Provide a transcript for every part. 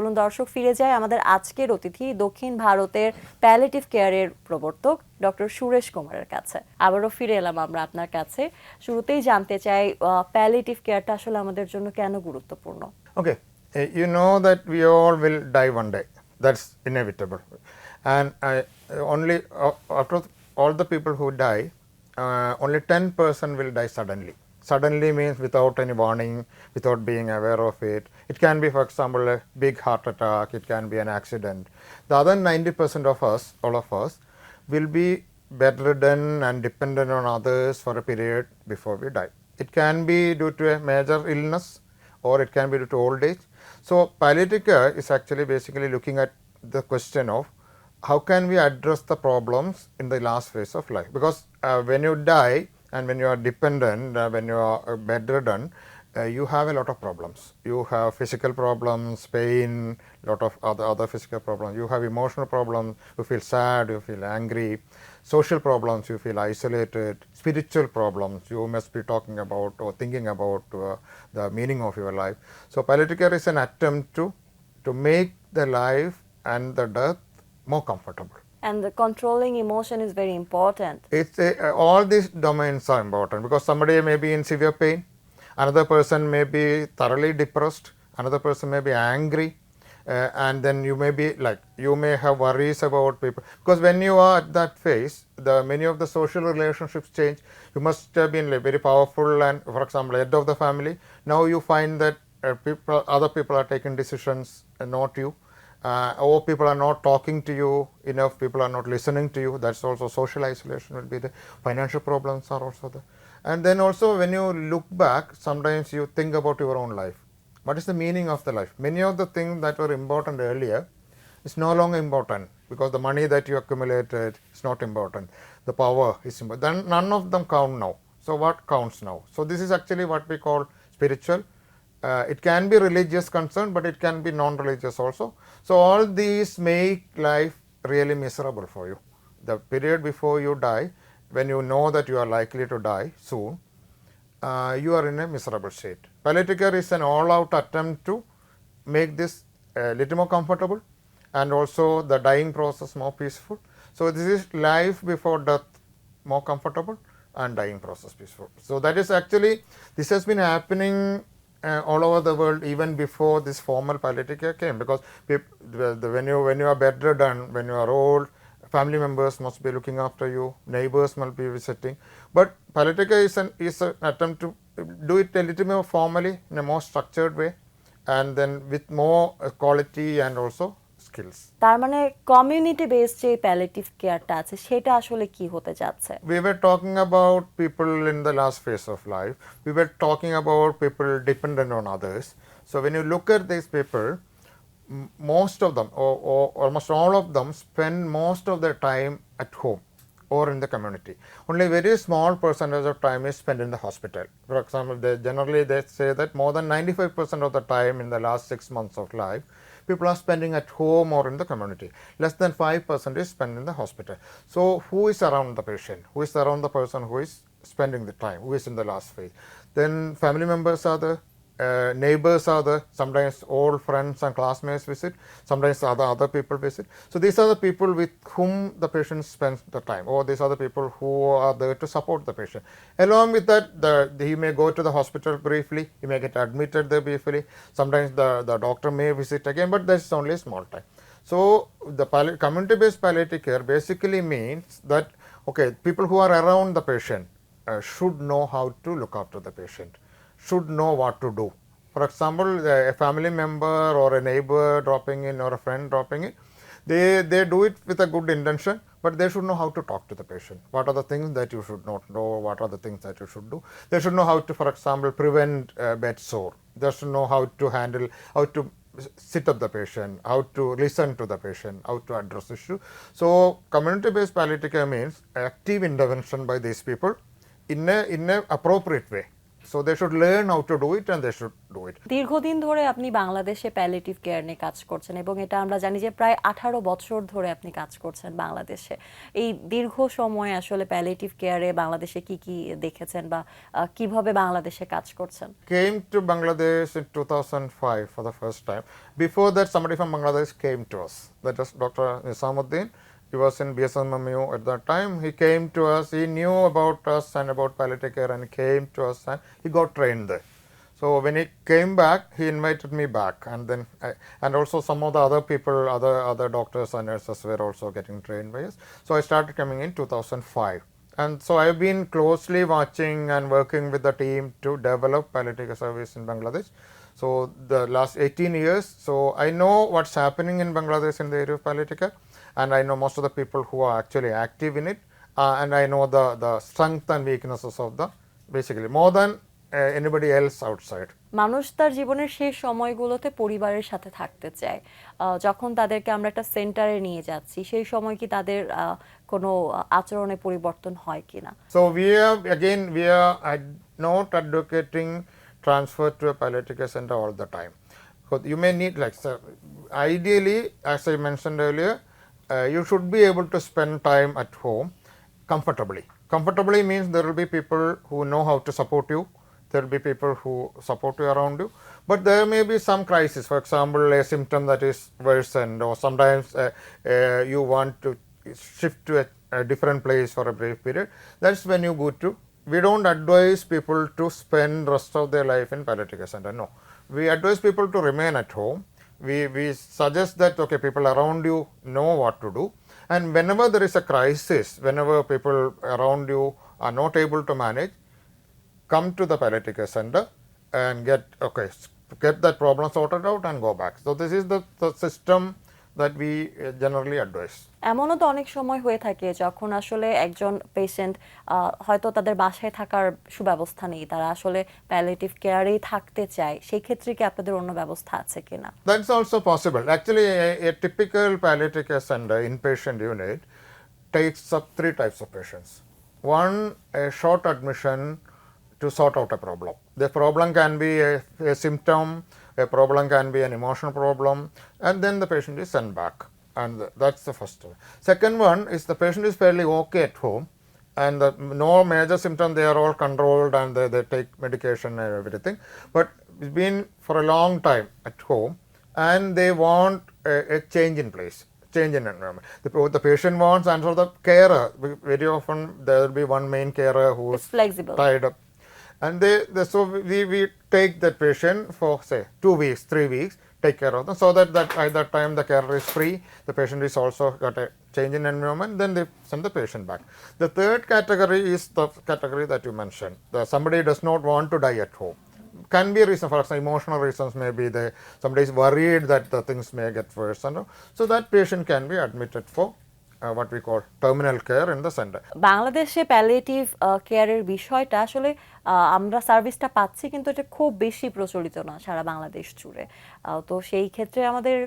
চলুন দর্শক ফিরে যায় আমাদের আজকের অতিথি দক্ষিণ ভারতের প্যালিয়েটিভ কেয়ারের প্রবর্তক ডক্টর সুরেশ কুমারের কাছে। আবারও ফিরে এলাম আমরা আপনার কাছে। শুরুতেই জানতে চাই প্যালিয়েটিভ কেয়ারটা আসলে আমাদের জন্য কেন গুরুত্বপূর্ণ? Okay, you know that we all will die one day. That's inevitable. And only after all the people who die, only 10% will die suddenly. Suddenly means without any warning, without being aware of it. It can be, for example, a big heart attack, it can be an accident. The other 90% of us, all of us, will be bedridden and dependent on others for a period before we die. It can be due to a major illness or it can be due to old age. So, palliative care is actually basically looking at the question of how can we address the problems in the last phase of life. Because when you die and when you are dependent, when you are bedridden, you have a lot of problems. You have physical problems, pain, lot of other physical problems. You have emotional problems, you feel sad, you feel angry. Social problems, you feel isolated. Spiritual problems, you must be talking about or thinking about the meaning of your life. So palliative care is an attempt to make the life and the death more comfortable. And the controlling emotion is very important. It's all these domains are important because somebody may be in severe pain, another person may be thoroughly depressed, another person may be angry, and then you may be like you may have worries about people because when you are at that phase, many of the social relationships change. You must have been like, very powerful and, for example, head of the family. Now you find that other people are taking decisions and not you. Or people are not talking to you enough, people are not listening to you. That's also social isolation will be there. Financial problems are also there. And then also when you look back, sometimes you think about your own life. What is the meaning of the life? Many of the things that were important earlier is no longer important because the money that you accumulated is not important. The power is important. Then none of them count now. So what counts now? So this is actually what we call spiritual. It can be religious concern, but it can be non-religious also. So all these make life really miserable for you. The period before you die, when you know that you are likely to die soon, you are in a miserable state. Palliative care is an all-out attempt to make this a little more comfortable and also the dying process more peaceful. So this is life before death more comfortable and dying process peaceful. So that is actually, this has been happening all over the world even before this formal palliative care came because when you are bedridden, when you are old, family members must be looking after you, neighbors must be visiting. But palliative care is an attempt to do it a little more formally in a more structured way and then with more quality and also skills. তার মানে community based যে palliative কেয়ারটা আছে সেটা আসলে কি হতে যাচ্ছে? We were talking about people in the last phase of life. We were talking about people dependent on others. So when you look at these people, most of them or almost all of them spend most of their time at home or in the community. Only a very small percentage of time is spent in the hospital. For example, generally they say that more than 95% of the time in the last 6 months of life, people are spending at home or in the community. Less than 5% is spent in the hospital. So who is around the patient? Who is around the person who is spending the time, who is in the last phase? Then family members are there, neighbors are there, sometimes old friends and classmates visit, sometimes other people visit. So these are the people with whom the patient spends the time, or these are the people who are there to support the patient. Along with that, he may go to the hospital briefly, he may get admitted there briefly, sometimes the doctor may visit again, but that's only a small time. So the community-based palliative care basically means that, okay, people who are around the patient should know how to look after the patient, should know what to do. For example, a family member or a neighbor dropping in or a friend dropping in, they do it with a good intention, but they should know how to talk to the patient. What are the things that you should not know? What are the things that you should do? They should know how to, for example, prevent bed sore. They should know how to handle, how to sit up the patient, how to listen to the patient, how to address issue. So community-based palliative care means active intervention by these people in a appropriate way. So they should learn how to do it and they should do it. দীর্ঘদিন ধরে আপনি বাংলাদেশে palliative care নিয়ে কাজ করছেন এবং এটা আমরা জানি যে প্রায় 18 বছর ধরে আপনি কাজ করছেন বাংলাদেশে। এই দীর্ঘ সময়ে আসলে প্যালিয়েটিভ কেয়ারে বাংলাদেশে কি কি দেখেছেন বা কিভাবে বাংলাদেশে কাজ করছেন? Came to Bangladesh in 2005 for the first time. Before that, somebody from Bangladesh came to us. That was Dr. Nisamuddin. He was in BSMMU at that time. He came to us. He knew about us and about palliative care, and he came to us and he got trained there. So when he came back, he invited me back, and then and also some of the other people, other doctors and nurses were also getting trained by us. So I started coming in 2005. And so I have been closely watching and working with the team to develop palliative care service in Bangladesh. So the last 18 years, so I know what's happening in Bangladesh in the area of palliative care, and I know most of the people who are actually active in it, and I know the strength and weaknesses of the, basically more than anybody else outside. মানুষ তার জীবনের শেষ সময়গুলোতে পরিবারের সাথে থাকতে চায়। যখন তাদেরকে আমরা একটা সেন্টারে নিয়ে যাচ্ছি সেই সময় কি তাদের কোনো আচরণে পরিবর্তন হয় কিনা? So we are not advocating transfer to a palliative care center all the time. Because you may need, like, ideally, as I mentioned earlier, you should be able to spend time at home comfortably. Comfortably means there will be people who know how to support you. There will be people who support you around you, but there may be some crisis. For example, a symptom that is worsened, or sometimes you want to shift to a different place for a brief period. That's when you go to. We don't advise people to spend rest of their life in palliative care center. No, we advise people to remain at home. We suggest that, okay, people around you know what to do, and whenever there is a crisis, whenever people around you are not able to manage, come to the palliative care center and get that problem sorted out and go back. So this is the system that we generally advise. এমনও তো অনেক সময় হয়ে থাকে যখন আসলে একজন patient হয়তো তাদের বাসায় থাকার সুব্যবস্থা নেই, তারা আসলে প্যালিয়েটিভ কেয়ারেই থাকতে চায়, সেই ক্ষেত্রে কি আপনাদের অন্য ব্যবস্থা আছে কিনা? That's also possible. Actually, a typical palliative care center inpatient unit takes up 3 types of patients. One, a short admission to sort out a problem. The problem can be a symptom, a problem can be an emotional problem, and then the patient is sent back, and that's the first one. Second one is the patient is fairly okay at home, and no major symptom, they are all controlled and they take medication and everything, but it's been for a long time at home and they want a change in place, change in environment. The patient wants, and so the carer, very often there will be one main carer who is flexible, tied up, and so we take that patient for, say, 2 weeks, 3 weeks, take care of them, so that at that time the carer is free, the patient is also got a change in environment, then they send the patient back. The third category is the category that you mentioned. Somebody does not want to die at home. Can be a reason, for example, emotional reasons, maybe somebody is worried that the things may get worse, so that patient can be admitted for what we call terminal care in the center. বাংলাদেশে palliative কেয়ারের বিষয়টা আসলে আমরা সার্ভিসটা পাচ্ছি, কিন্তু এটা খুব বেশি প্রচলিত না সারা বাংলাদেশ জুড়ে। তো সেই ক্ষেত্রে আমাদের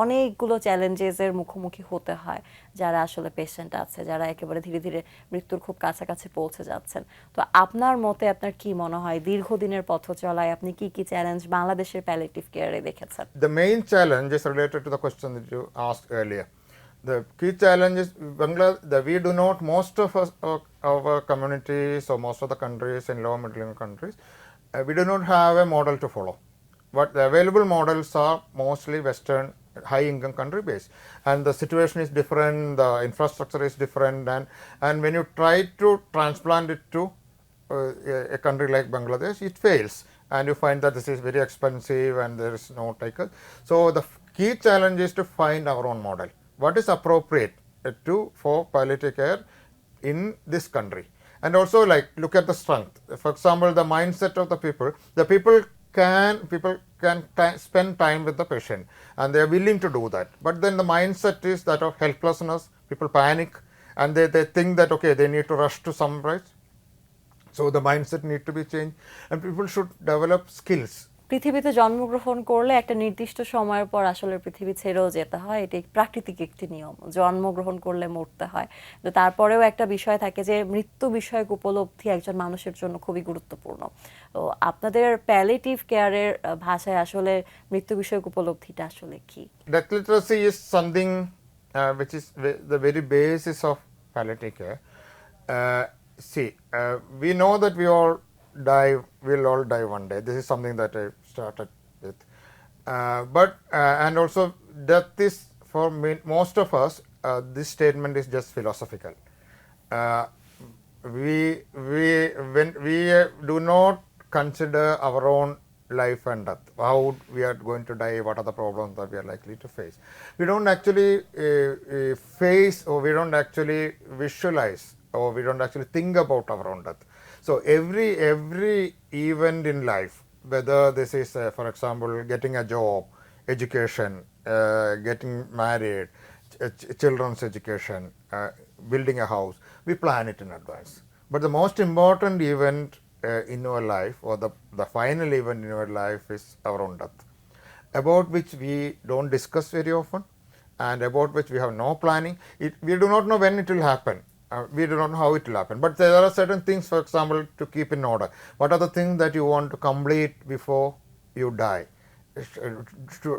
অনেকগুলো চ্যালেঞ্জেসের মুখোমুখি হতে হয় যারা আসলে পেশেন্ট আছে, যারা একেবারে ধীরে ধীরে মৃত্যুর খুব কাছাকাছি পৌঁছে যাচ্ছেন। তো আপনার মতে আপনার কি মনে হয় দীর্ঘদিনের পথ চলায় আপনি কি কি চ্যালেঞ্জ বাংলাদেশের প্যালিয়েটিভ কেয়ারে দেখেছেন? The main challenge is related to the question that you asked earlier. The key challenge is we do not, most of us, our communities or most of the countries in low middle income countries, we do not have a model to follow. But the available models are mostly Western high income country based, and the situation is different, the infrastructure is different, and when you try to transplant it to a country like Bangladesh, it fails, and you find that this is very expensive and there is no taker. So the key challenge is to find our own model. What is appropriate for palliative care in this country, and also, like, look at the strength. For example, the mindset of the people can spend time with the patient and they are willing to do that, but then the mindset is that of helplessness. People panic and they think that, okay, they need to rush to some place. So the mindset need to be changed, and people should develop skills পৃথিবীতে জন্মগ্রহণ করলে একটা নির্দিষ্ট সময়ের পর আসলে পৃথিবী ছেড়েও যেতে হয়, এটি প্রাকৃতিক একটি নিয়ম। জন্মগ্রহণ করলে মরতে হয়, তো তারপরেও একটা বিষয় থাকে যে মৃত্যু বিষয়ক উপলব্ধি একজন মানুষের জন্য খুবই গুরুত্বপূর্ণ। তো আপনাদের প্যালিয়েটিভ কেয়ারের ভাষায় আসলে মৃত্যু বিষয়ক উপলব্ধিটা আসলে কি? Death literacy is something which is the very basis of palliative care. See, we know that we'll all die one day. This is something that I started with. And also, death is for most of us, this statement is just philosophical. Uh, when we do not consider our own life and death, how we are going to die, what are the problems that we are likely to face, we don't actually face, or we don't actually visualize, or we don't actually think about our own death. So every event in life, whether this is for example getting a job, education, getting married, children's education, building a house, we plan it in advance. But the most important event in our life, or the final event in our life, is our own death, about which we don't discuss very often, and about which we have no planning. We do not know when it will happen. We do not know how it will happen. But there are certain things, for example, to keep in order. What are the things that you want to complete before you die?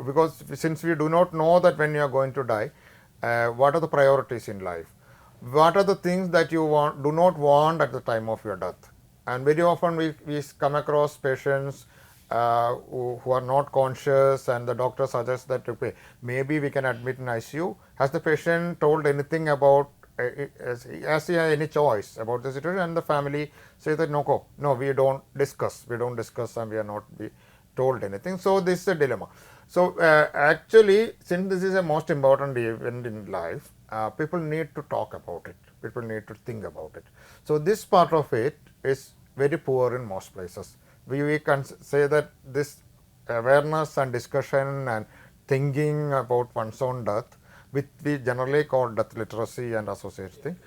Because since we do not know that when you are going to die, what are the priorities in life? What are the things that you do not want at the time of your death? And very often we come across patients who are not conscious, and the doctor suggests that okay, maybe we can admit in ICU. Has the patient told anything about, has he had any choice about the situation? And the family say that no, we don't discuss, and we are not told anything. So this is a dilemma. So actually, since this is a most important event in life, people need to talk about it, people need to think about it. So this part of it is very poor in most places. We can say that this awareness and discussion and thinking about one's own death, which we generally call death literacy and associated thing,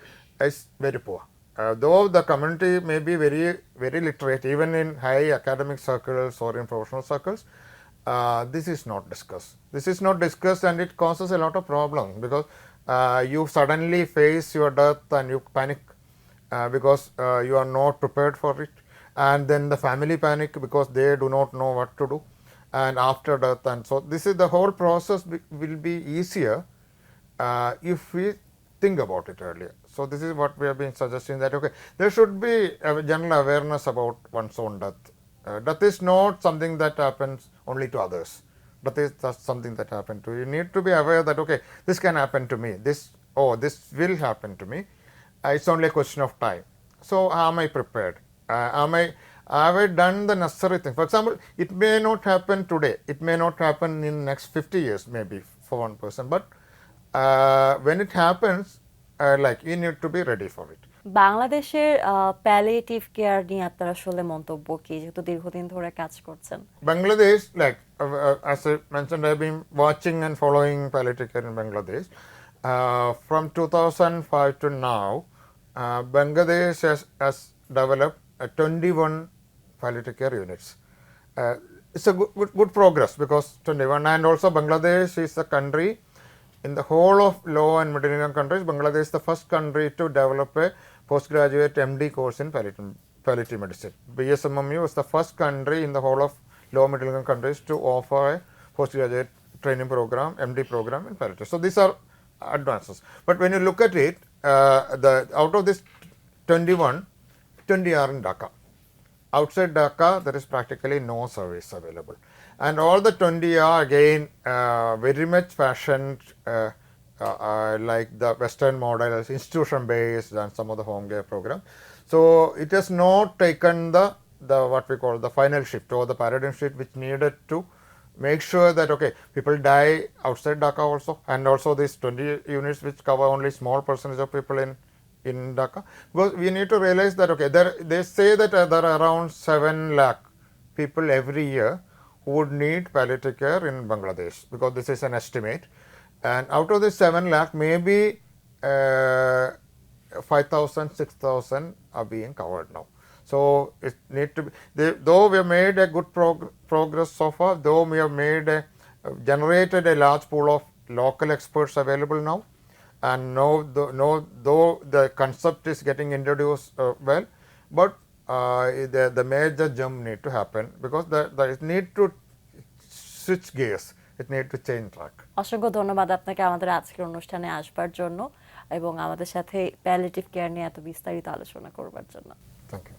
is very poor. Though the community may be very literate, even in high academic circles or in professional circles, this is not discussed. This is not discussed, and it causes a lot of problems, because you suddenly face your death and you panic because you are not prepared for it, and then the family panic because they do not know what to do, and after death. And so this is the whole process will be easier if we think about it earlier. So this is what we have been suggesting, that okay, there should be a general awareness about one's own death. Death is not something that happens only to others. Death is something that happens to you. You need to be aware that okay, this can happen to me, this will happen to me. It's only a question of time. So am I prepared? Have I done the necessary thing? For example, it may not happen today, it may not happen in next 50 years maybe for one person, but when it happens, like you need to be ready for it. বাংলাদেশের palliative care নিয়ে আপনার আসলে মন্তব্য কি, যেহেতু দীর্ঘদিন ধরে কাজ করছেন? Bangladesh, like as I mentioned, I've been watching and following palliative care in Bangladesh. From 2005 to now, Bangladesh has developed 21 palliative care units. It's a good progress, because 21, and also Bangladesh is a country in the whole of low and middle income countries. Bangladesh is the first country to develop a postgraduate MD course in palliative medicine. BSMMU is the first country in the whole of low middle income countries to offer a postgraduate training program, MD program in palliative. So these are advances. But when you look at it, out of this 21, 20 are in Dhaka. Outside Dhaka, there is practically no service available, and all the 20 are again very much fashioned like the Western models, institution based, and some of the home care program. So it has not taken the what we call the final shift, or the paradigm shift, which needed to make sure that okay, people die outside Dhaka also, and also these 20 units which cover only small percentage of people in Dhaka. Because we need to realize that okay, they say that there are around 7 lakh people every year who would need palliative care in Bangladesh, because this is an estimate, and out of this 7 lakh, maybe 5,000, 6,000 are being covered now. So it need to be, though we have made a good progress so far, though we have generated a large pool of local experts available now, and though the concept is getting introduced well, but the major jump need to happen, because it need to switch gears, it need to change track. অসংখ্য ধন্যবাদ আপনাকে আমাদের আজকের অনুষ্ঠানে আসবার জন্য এবং আমাদের সাথে প্যালিয়েটিভ কেয়ার নিয়ে এত বিস্তারিত আলোচনা করবার জন্য। Thank you.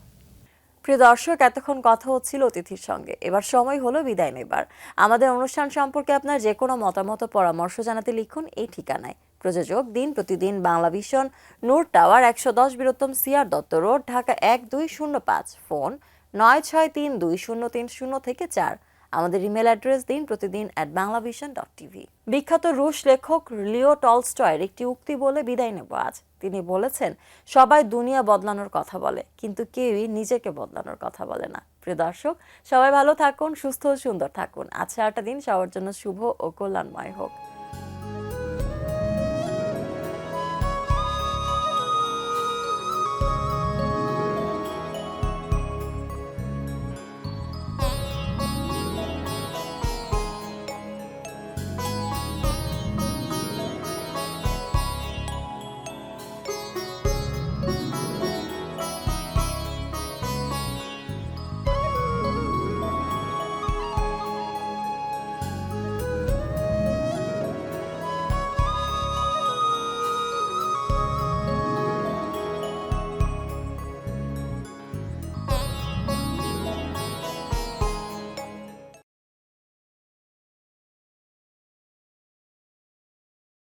প্রিয় দর্শক, এতক্ষণ কথা হচ্ছিল অতিথির সঙ্গে, এবার সময় হলো বিদায় নেবার। আমাদের অনুষ্ঠান সম্পর্কে আপনার যে কোনো মতামত পরামর্শ জানাতে লিখুন এই ঠিকানায়। প্রযোজক দিন প্রতিদিন বাংলাভিশন, নূর টাওয়ার ১১০ বৃহত্তম CR Dutta road, Dhaka ১২০৫, phone ৯৬৩২০৩০ আমাদের ইমেল অ্যাড্রেস দিন প্রতিদিন @banglavision.tv। বিখ্যাত রুশ লেখক লিও টলস্টয়ের একটি উক্তি বলে বিদায় নেব আজ। তিনি বলেছেন, সবাই দুনিয়া বদলানোর কথা বলে, কিন্তু কেউই নিজেকে বদলানোর কথা বলে না। প্রিয় দর্শক, সবাই ভালো থাকুন, সুস্থ ও সুন্দর থাকুন। আজ সারাটা দিন সবার জন্য শুভ ও কল্যাণময় হোক।